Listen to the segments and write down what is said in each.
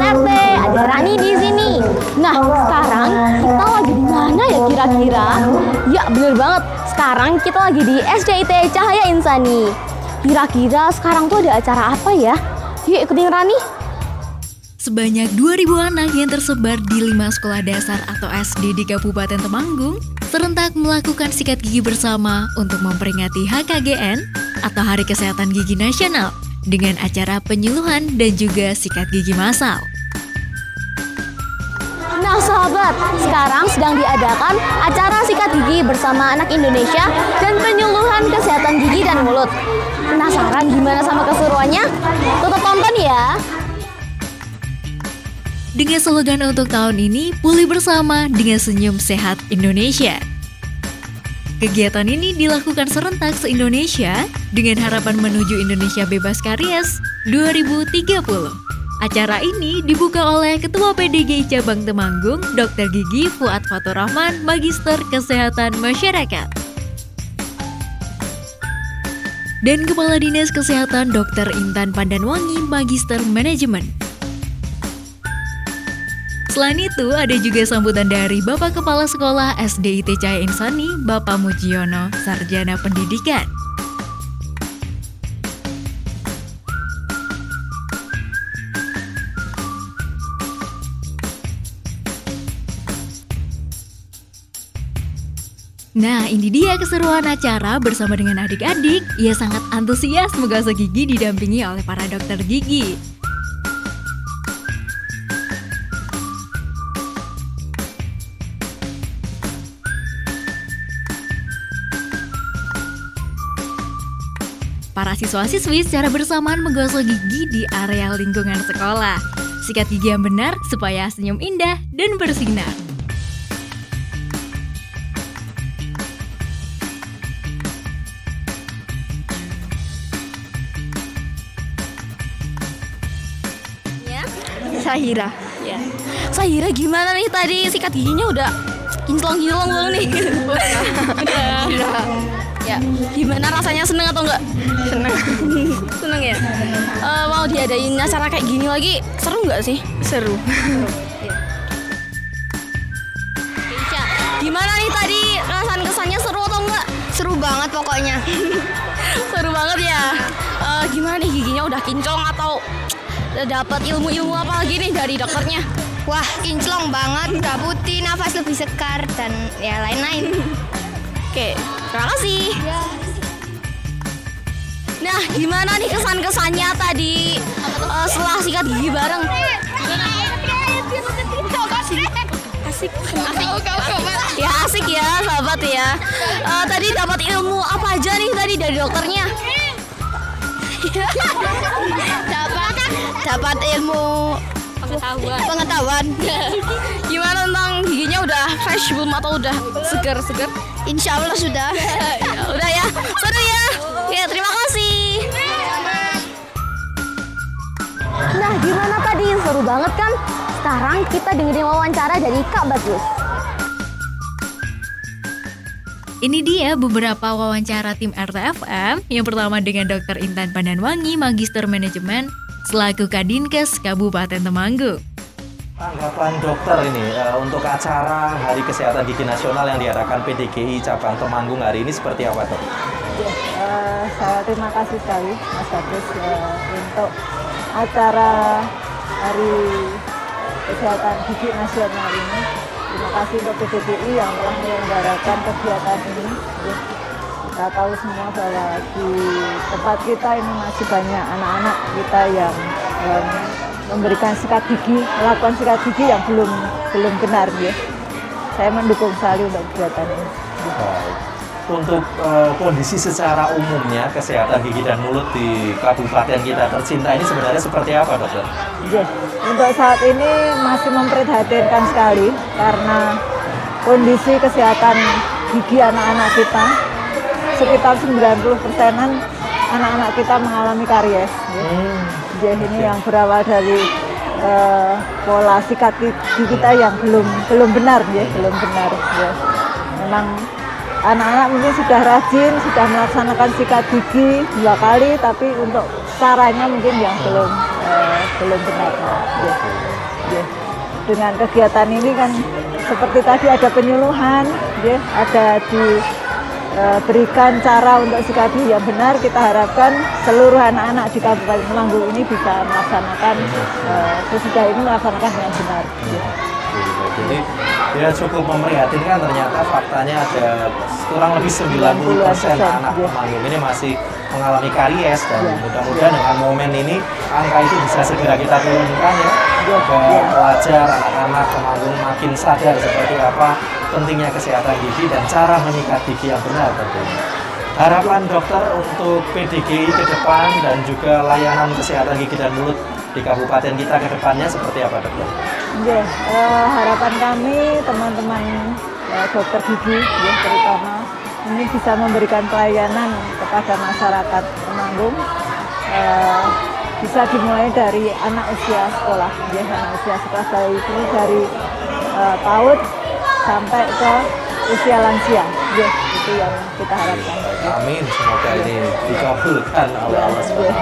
RT, ada Rani di sini. Nah, sekarang kita lagi di mana ya kira-kira? Ya, bener banget. Sekarang kita lagi di SDIT Cahaya Insani. Kira-kira sekarang tuh ada acara apa ya? Yuk ikutin Rani. Sebanyak 2.000 anak yang tersebar di 5 sekolah dasar atau SD di Kabupaten Temanggung serentak melakukan sikat gigi bersama untuk memperingati HKGN atau Hari Kesehatan Gigi Nasional dengan acara penyuluhan dan juga sikat gigi massal. Nah sahabat, sekarang sedang diadakan acara sikat gigi bersama anak Indonesia dan penyuluhan kesehatan gigi dan mulut. Penasaran gimana sama keseruannya? Tetap tonton ya! Dengan slogan untuk tahun ini, Pulih Bersama dengan Senyum Sehat Indonesia. Kegiatan ini dilakukan serentak se-Indonesia dengan harapan menuju Indonesia Bebas Karies 2030. Acara ini dibuka oleh Ketua PDGI Cabang Temanggung, Dr. Gigi Fuad Fatur Rahman, Magister Kesehatan Masyarakat. Dan Kepala Dinas Kesehatan Dr. Intan Pandanwangi, Magister Manajemen. Selain itu, ada juga sambutan dari Bapak Kepala Sekolah SDIT Cahaya Insani, Bapak Mujiono, Sarjana Pendidikan. Nah, ini dia keseruan acara bersama dengan adik-adik. Ia sangat antusias menggosok gigi didampingi oleh para dokter gigi. Para siswa-siswi secara bersamaan menggosok gigi di area lingkungan sekolah. Sikat gigi yang benar supaya senyum indah dan bersinar. Sahira. Ya. Sahira gimana nih tadi sikat giginya udah kinclong-kinclong belum nih? Udah. Ya, gimana rasanya, seneng atau enggak? Seneng. Seneng ya? Mau diadain acara kayak gini lagi, seru nggak sih? Seru. Keisha, gimana nih tadi kesannya seru atau enggak? Seru banget pokoknya. Seru banget ya. Gimana nih giginya udah kinclong atau dapat ilmu-ilmu apa lagi nih dari dokternya? Wah, kinclong banget, udah putih, nafas lebih segar dan ya lain-lain. Oke, terima kasih. Nah, gimana nih kesan-kesannya tadi setelah sikat gigi bareng? Asik. Ya asik ya, sahabat ya. Tadi dapat ilmu apa aja nih tadi dari dokternya? Dapat ilmu pengetahuan. Gimana tentang giginya, udah fresh belum atau udah segar-segar? Insya Allah sudah. Udah ya, seru ya. Ya, terima kasih. Nah, gimana tadi? Seru banget kan? Sekarang kita dengerin wawancara dari Kak Bagus. Ini dia beberapa wawancara tim RTFM. Yang pertama dengan Dr. Intan Pandanwangi, Magister Manajemen, selaku Kadinkes Kabupaten Temanggung. Tanggapan dokter ini untuk acara Hari Kesehatan Gigi Nasional yang diadakan PDGI Cabang Temanggung hari ini seperti apa, Dok? Saya terima kasih sekali Mas Bagus untuk acara Hari Kesehatan Gigi Nasional ini. Terima kasih untuk PDGI yang telah menyelenggarakan kegiatan ini. Kita tahu semua bahwa di tempat kita ini masih banyak anak-anak kita yang memberikan sikat gigi, melakukan sikat gigi yang belum benar ya. Saya mendukung sekali untuk kegiatan ini. Baik. Untuk kondisi secara umumnya kesehatan gigi dan mulut di kabupaten kita tercinta ini sebenarnya seperti apa, dokter? Yes. Untuk saat ini masih memprihatinkan sekali karena kondisi kesehatan gigi anak-anak kita sekitar 90%-an anak-anak kita mengalami karies. Ya. Ini yang berawal dari pola sikat gigi kita yang belum benar ya, belum benar. Ya. Memang anak-anak mungkin sudah rajin, sudah melaksanakan sikat gigi 2 kali, tapi untuk caranya mungkin yang belum belum benar. Ya. Ya. Dengan kegiatan ini kan seperti tadi ada penyuluhan, ya, ada diberikan cara untuk sikat gigi yang benar. Kita harapkan seluruh anak-anak di Kabupaten Temanggung ini bisa melaksanakan sesudah ini melaksanakan dengan benar. Ya. Jadi ya cukup memprihatinkan, ternyata faktanya ada kurang lebih 90% anak Temanggung ini masih mengalami karies, dan mudah-mudahan dengan momen ini angka itu bisa segera kita turunkan ya. Agar pelajar, anak-anak Temanggung makin sadar seperti apa pentingnya kesehatan gigi dan cara menyikat gigi yang benar tentunya. Harapan dokter untuk PDGI ke depan dan juga layanan kesehatan gigi dan mulut di kabupaten kita ke depannya seperti apa, dokter? Ya, harapan kami teman-teman dokter gigi ya, terutama ini bisa memberikan pelayanan kepada masyarakat Temanggung, bisa dimulai dari anak usia sekolah, ya, anak usia sekolah bayi ini dari PAUD sampai ke usia lansia, ya, itu yang kita harapkan. Amin, semoga ini dikabulkan oleh Allah SWT.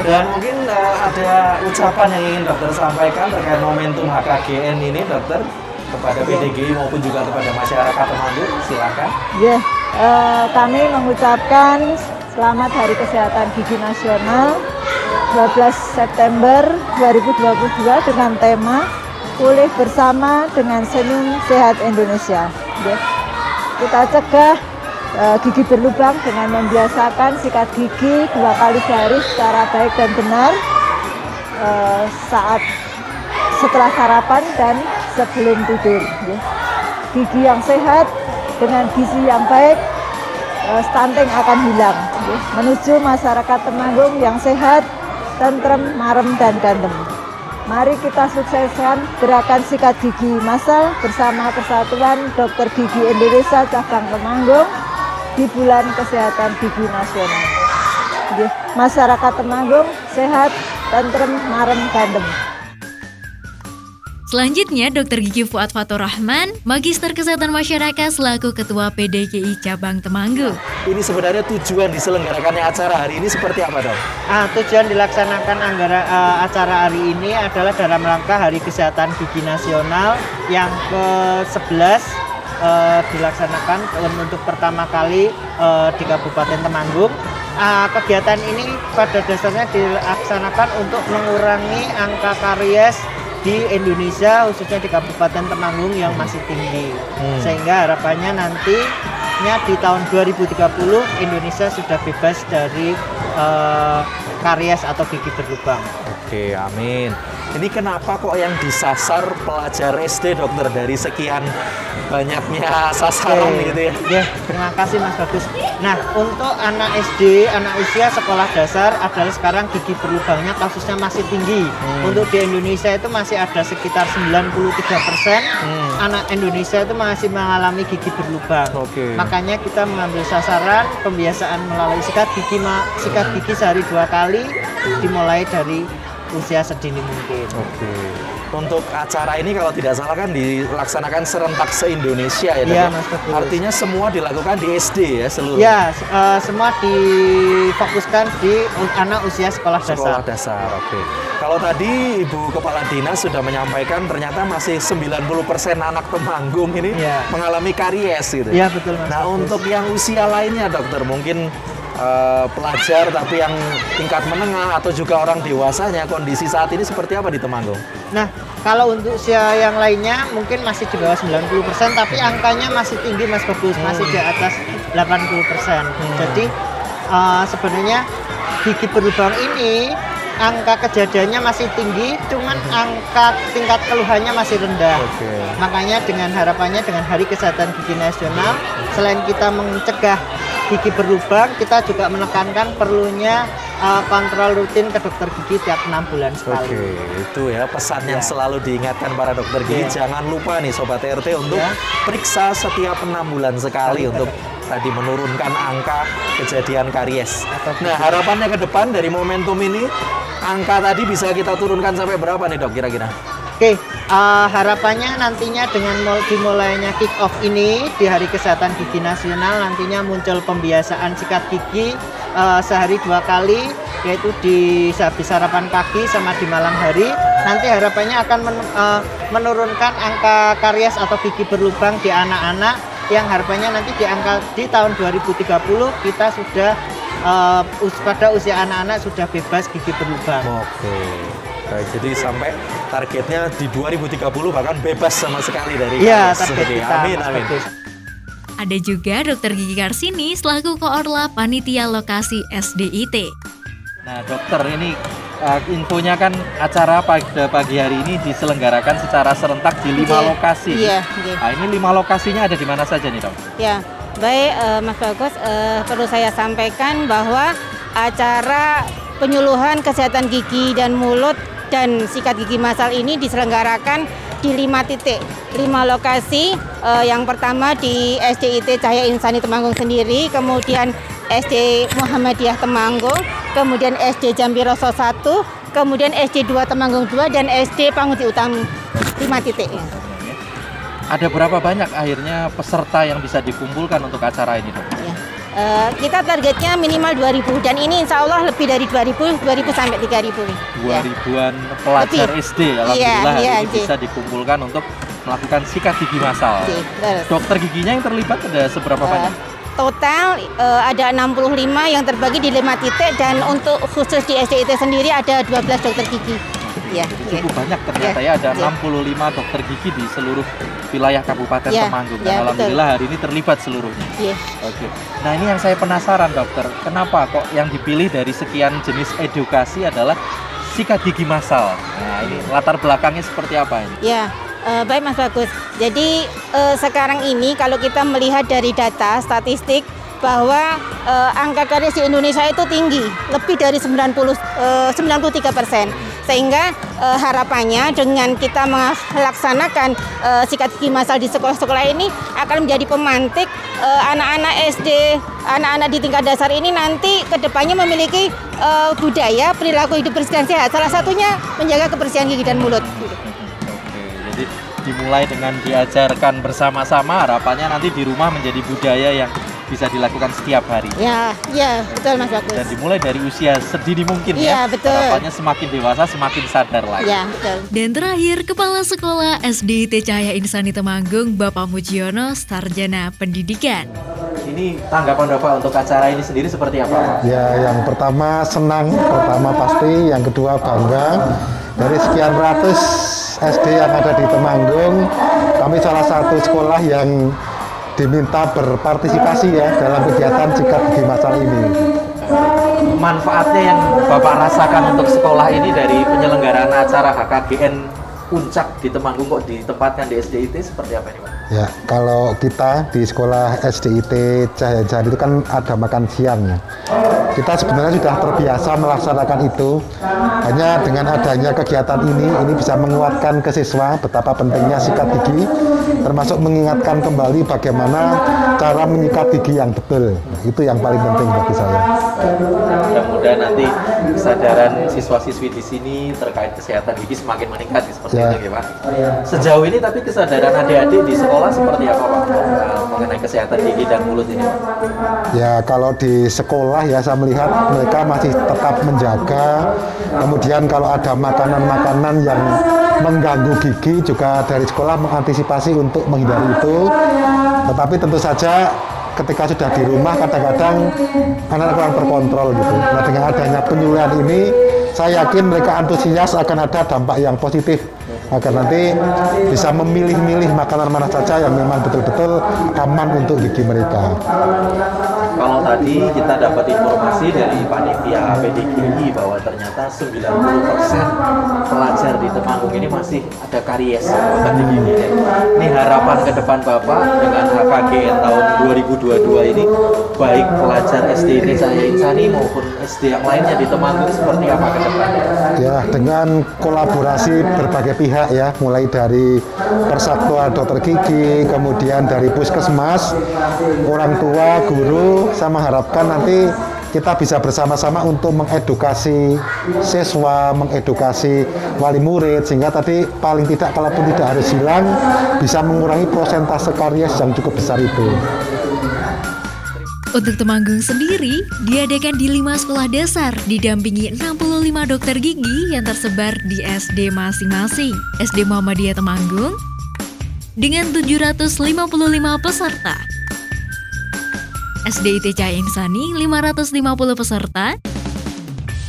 Dan mungkin ada ucapan yang ingin dokter sampaikan terkait momentum HKGN ini, dokter, kepada PDGI maupun juga kepada masyarakat Temanggung, silakan. Ya, kami mengucapkan selamat Hari Kesehatan Gigi Nasional 12 September 2022 dengan tema Pulih Bersama dengan Senyum Sehat Indonesia. Ya. Kita cegah gigi berlubang dengan membiasakan sikat gigi 2 kali sehari secara baik dan benar saat setelah sarapan dan sebelum tidur. Ya. Gigi yang sehat dengan gizi yang baik, stunting akan hilang. Ya. Menuju masyarakat Temanggung yang sehat, tentrem, marem, dan gandem. Mari kita sukseskan gerakan sikat gigi massal bersama Persatuan Dokter Gigi Indonesia Cabang Temanggung di bulan Kesehatan Gigi Nasional. Ya. Masyarakat Temanggung sehat, tentrem, marem, gandem. Selanjutnya, Dr. Gigi Fuad Fatur Rahman, Magister Kesehatan Masyarakat selaku Ketua PDGI Cabang Temanggung. Ini sebenarnya tujuan diselenggarakannya acara hari ini seperti apa, dok? Tujuan dilaksanakan acara hari ini adalah dalam rangka Hari Kesehatan Gigi Nasional yang ke-11 dilaksanakan untuk pertama kali di Kabupaten Temanggung. Kegiatan ini pada dasarnya dilaksanakan untuk mengurangi angka karies di Indonesia, khususnya di Kabupaten Temanggung yang masih tinggi. Sehingga harapannya nantinya di tahun 2030 Indonesia sudah bebas dari karies atau gigi berlubang. Oke, amin. Ini kenapa kok yang disasar pelajar SD, dokter, dari sekian banyaknya sasaran gitu ya? Ya, terima kasih Mas Bagus. Nah, untuk anak SD, anak usia sekolah dasar adalah sekarang gigi berlubangnya kasusnya masih tinggi. Untuk di Indonesia itu masih ada sekitar 93% anak Indonesia itu masih mengalami gigi berlubang. Makanya kita mengambil sasaran pembiasaan melalui sikat gigi sehari 2 kali, dimulai dari usia sedini mungkin. Untuk acara ini kalau tidak salah kan dilaksanakan serentak se-Indonesia ya, Iya, Mas Bagus. Artinya semua dilakukan di SD ya seluruh. Ya, semua difokuskan di anak usia sekolah dasar. Oke. Kalau tadi Ibu Kepala Dinas sudah menyampaikan ternyata masih 90% anak Temanggung ini mengalami karies gitu. Iya, betul Mas. Nah, Bagus. untuk yang usia lainnya, dokter, mungkin pelajar tapi yang tingkat menengah atau juga orang dewasanya, kondisi saat ini seperti apa di Temanggung? Nah, kalau untuk usia yang lainnya mungkin masih di bawah 90%, tapi angkanya masih tinggi Mas Bagus, masih di atas 80%. Jadi sebenarnya gigi berlubang ini angka kejadiannya masih tinggi, cuman angka tingkat keluhannya masih rendah. Makanya dengan harapannya dengan Hari Kesehatan Gigi Nasional, selain kita mencegah gigi berlubang, kita juga menekankan perlunya kontrol rutin ke dokter gigi tiap 6 bulan sekali. Itu ya pesan yang selalu diingatkan para dokter gigi. Jangan lupa nih Sobat RT untuk periksa setiap 6 bulan sekali untuk tadi menurunkan angka kejadian karies. Nah, harapannya ke depan dari momentum ini, angka tadi bisa kita turunkan sampai berapa nih, dok, kira-kira? Oke, harapannya nantinya dengan dimulainya kick off ini di Hari Kesehatan Gigi Nasional, nantinya muncul pembiasaan sikat gigi sehari 2 kali yaitu di habis sarapan pagi sama di malam hari. Nanti harapannya akan menurunkan angka karies atau gigi berlubang di anak-anak, yang harapannya nanti di tahun 2030 kita sudah pada usia anak-anak sudah bebas gigi berlubang. Oke. Baik, jadi sampai targetnya di 2030 bahkan bebas sama sekali dari Iya, karies. target kita. Amin, amin. Ada juga Dr. Gigi Karsini selaku Koorla Panitia Lokasi SDIT. Nah dokter, ini infonya kan acara pada pagi hari ini diselenggarakan secara serentak di 5 lokasi. Iya, iya. Nah, ini 5 lokasinya ada di mana saja nih dok? Ya, baik Mas Bagus, perlu saya sampaikan bahwa acara penyuluhan kesehatan gigi dan mulut dan sikat gigi massal ini diselenggarakan di 5 titik, 5 lokasi. Yang pertama di SDIT Cahaya Insani Temanggung sendiri, kemudian SD Muhammadiyah Temanggung, kemudian SD Jambi Roso 1, kemudian SD 2 Temanggung 2, dan SD Panguti Utami. 5 titik. Ada berapa banyak akhirnya peserta yang bisa dikumpulkan untuk acara ini dok? Ya. Kita targetnya minimal 2.000 dan ini insya Allah lebih dari 2.000 sampai 3.000. 2.000-an pelajar Lebih. SD alhamdulillah Iya, hari ini iya, bisa dikumpulkan untuk melakukan sikat gigi massal. Oke, terus. Dokter giginya yang terlibat ada seberapa banyak? Total ada 65 yang terbagi di 5 titik, dan untuk khusus di SDIT sendiri ada 12 dokter gigi. Ya, Cukup banyak ternyata ya, ada 65 dokter gigi di seluruh wilayah Kabupaten Ya, Temanggung. ya, Dan alhamdulillah hari ini terlibat seluruhnya. Iya. Oke. Nah ini yang saya penasaran dokter, kenapa kok yang dipilih dari sekian jenis edukasi adalah sikat gigi massal? Nah ini latar belakangnya seperti apa ini? Ya, baik Mas Bagus. Jadi sekarang ini kalau kita melihat dari data statistik bahwa angka karies di Indonesia itu tinggi, lebih dari 93%. Sehingga harapannya dengan kita melaksanakan sikat gigi massal di sekolah-sekolah ini akan menjadi pemantik anak-anak SD, anak-anak di tingkat dasar ini nanti kedepannya memiliki budaya perilaku hidup bersih dan sehat. Salah satunya menjaga kebersihan gigi dan mulut. Oke, jadi dimulai dengan diajarkan bersama-sama, harapannya nanti di rumah menjadi budaya yang bisa dilakukan setiap hari. Ya, ya, betul Mas Bagus. Dan dimulai dari usia sedini mungkin Iya, ya. betul. Harapannya semakin dewasa semakin sadar lagi. Ya, betul. Dan terakhir, Kepala Sekolah SDIT Cahaya Insani Temanggung, Bapak Mujiono, Sarjana Pendidikan. Ini tanggapan Bapak untuk acara ini sendiri seperti apa Pak? Ya, yang pertama senang, pertama pasti, yang kedua bangga. Dari sekian ratus SD yang ada di Temanggung, kami salah satu sekolah yang diminta berpartisipasi ya dalam kegiatan sikat gigi massal ini. Manfaatnya yang Bapak rasakan untuk sekolah ini dari penyelenggaraan acara HKGN Puncak di Temanggung kok ditempatkan di SDIT seperti apa ini Pak? Ya, kalau kita di sekolah SDIT Cahaya Insani itu kan ada makan siang ya. Kita sebenarnya sudah terbiasa melaksanakan itu. Hanya dengan adanya kegiatan ini bisa menguatkan ke siswa betapa pentingnya sikat gigi, termasuk mengingatkan kembali bagaimana cara menyikat gigi yang betul. Itu yang paling penting bagi saya. Mudah-mudahan nanti kesadaran siswa-siswi di sini terkait kesehatan gigi semakin meningkat seperti Ya. itu ya Pak. Sejauh ini tapi kesadaran adik-adik di sekolah seperti apa Pak mengenai kesehatan gigi dan mulut ini Pak? Ya, kalau di sekolah ya saya melihat mereka masih tetap menjaga. Kemudian kalau ada makanan-makanan yang mengganggu gigi juga dari sekolah mengantisipasi untuk menghindari itu. Tetapi tentu saja ketika sudah di rumah kadang-kadang anak kurang terkontrol gitu. Nah, dengan adanya penyuluhan ini saya yakin mereka antusias akan ada dampak yang positif agar nanti bisa memilih-milih makanan mana saja yang memang betul-betul aman untuk gigi mereka. Kalau tadi kita dapat informasi dari panitia PDGI bahwa ternyata 90% pelajar di Temanggung ini masih ada karies di gigi. Ini harapan ke depan Bapak dengan HKGN tahun 2022 ini, baik pelajar SDIT Cahaya Insani maupun SD yang lainnya di Temanggung seperti apa ke depan? Ya, dengan kolaborasi berbagai pihak ya, mulai dari Persatuan Dokter Gigi, kemudian dari Puskesmas, orang tua, guru, saya mengharapkan nanti kita bisa bersama-sama untuk mengedukasi siswa, mengedukasi wali murid, sehingga tadi paling tidak kalaupun tidak harus hilang, bisa mengurangi prosentase karies yang cukup besar itu. Untuk Temanggung sendiri, diadakan di 5 sekolah dasar, didampingi 65 dokter gigi yang tersebar di SD masing-masing. SD Muhammadiyah Temanggung dengan 755 peserta, SD IT Cahaya Insani 550 peserta,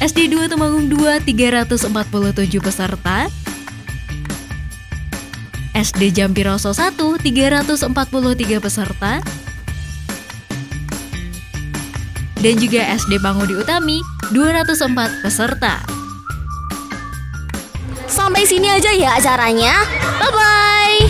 SD 2 Temanggung 2 347 peserta, SD Jampiroso 1 343 peserta, dan juga SD Pangudi Utami 204 peserta. Sampai sini aja ya acaranya. Bye-bye.